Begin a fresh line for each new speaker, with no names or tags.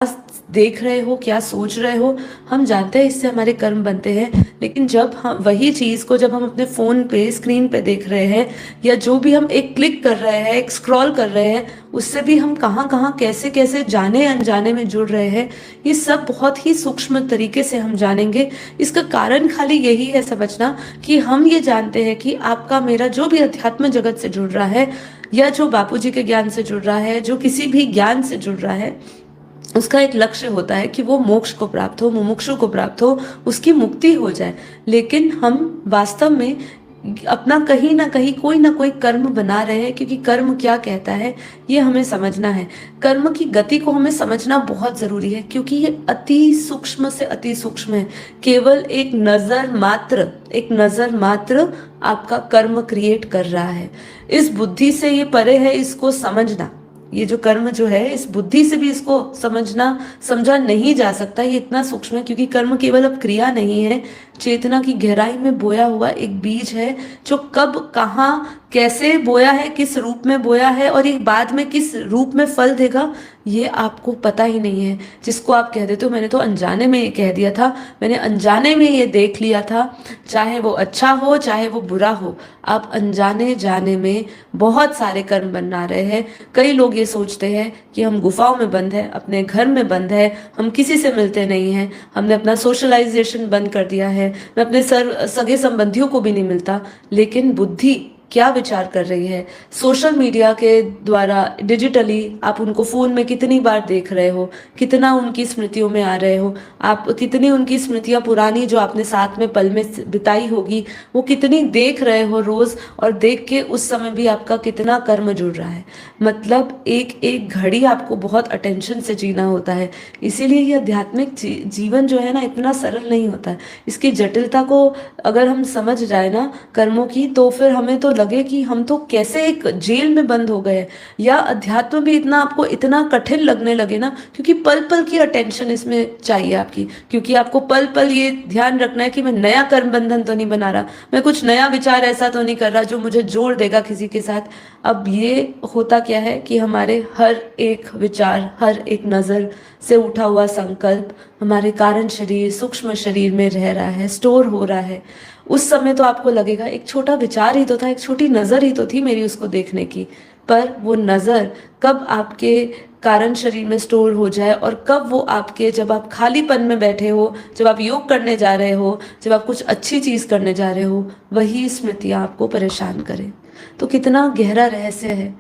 देख रहे हो, क्या सोच रहे हो, हम जानते हैं इससे हमारे कर्म बनते हैं। लेकिन जब हम वही चीज़ को जब हम अपने फ़ोन पे स्क्रीन पे देख रहे हैं, या जो भी हम एक क्लिक कर रहे हैं, एक स्क्रॉल कर रहे हैं, उससे भी हम कहाँ कहाँ कैसे कैसे जाने अनजाने में जुड़ रहे हैं, ये सब बहुत ही सूक्ष्म तरीके से हम जानेंगे। इसका कारण खाली यही है समझना, कि हम ये जानते हैं कि आपका मेरा जो भी अध्यात्म जगत से जुड़ रहा है, या जो बापूजी के ज्ञान से जुड़ रहा है, जो किसी भी ज्ञान से जुड़ रहा है, उसका एक लक्ष्य होता है कि वो मोक्ष को प्राप्त हो, मुमुक्षु को प्राप्त हो, उसकी मुक्ति हो जाए। लेकिन हम वास्तव में अपना कहीं ना कहीं कोई ना कोई कर्म बना रहे हैं, क्योंकि कर्म क्या कहता है ये हमें समझना है। कर्म की गति को हमें समझना बहुत जरूरी है, क्योंकि ये अति सूक्ष्म से अति सूक्ष्म है। केवल एक नजर मात्र आपका कर्म क्रिएट कर रहा है। इस बुद्धि से ये परे है इसको समझना। ये जो कर्म जो है, इस बुद्धि से भी इसको समझा नहीं जा सकता। ये इतना सूक्ष्म है, क्योंकि कर्म केवल अब क्रिया नहीं है, चेतना की गहराई में बोया हुआ एक बीज है, जो कब कहाँ कैसे बोया है, किस रूप में बोया है, और ये बाद में किस रूप में फल देगा, ये आपको पता ही नहीं है। जिसको आप कह देते हो मैंने तो अनजाने में ये कह दिया था, मैंने अनजाने में ये देख लिया था, चाहे वो अच्छा हो चाहे वो बुरा हो, आप अनजाने जाने में बहुत सारे कर्म बना रहे हैं। कई लोग ये सोचते हैं कि हम गुफाओं में बंद है, अपने घर में बंद है, हम किसी से मिलते नहीं हैं, हमने अपना सोशलाइजेशन बंद कर दिया है, मैं अपने सगे संबंधियों को भी नहीं मिलता। लेकिन बुद्धि क्या विचार कर रही है? सोशल मीडिया के द्वारा डिजिटली आप उनको फोन में कितनी बार देख रहे हो, कितना उनकी स्मृतियों में आ रहे हो, आप कितनी उनकी स्मृतियां पुरानी जो आपने साथ में पल में बिताई होगी, वो कितनी देख रहे हो रोज, और देख के उस समय भी आपका कितना कर्म जुड़ रहा है। मतलब एक एक घड़ी आपको बहुत अटेंशन से जीना होता है। इसीलिए ये आध्यात्मिक जीवन जो है ना, इतना सरल नहीं होता है। इसकी जटिलता को अगर हम समझ जाए ना कर्मों की, तो फिर हमें तो लगे कि हम तो कैसे एक जेल में बंद हो गए, या अध्यात्म भी इतना आपको इतना कठिन लगने लगे ना, क्योंकि पल पल की अटेंशन इसमें चाहिए आपकी। क्योंकि आपको पल पल ये ध्यान रखना है कि मैं नया कर्म बंधन तो नहीं बना रहा, मैं कुछ नया विचार ऐसा तो नहीं कर रहा जो मुझे जोड़ देगा किसी के साथ। अब ये होता क्या है कि हमारे हर एक विचार, हर एक नजर से उठा हुआ संकल्प हमारे कारण शरीर, सूक्ष्म शरीर में रह रहा है, स्टोर हो रहा है। उस समय तो आपको लगेगा एक छोटा विचार ही तो था, एक छोटी नजर ही तो थी मेरी उसको देखने की, पर वो नजर कब आपके कारण शरीर में स्टोर हो जाए, और कब वो आपके, जब आप खालीपन में बैठे हो, जब आप योग करने जा रहे हो, जब आप कुछ अच्छी चीज करने जा रहे हो, वही स्मृतियां आपको परेशान करें। तो कितना गहरा रहस्य है।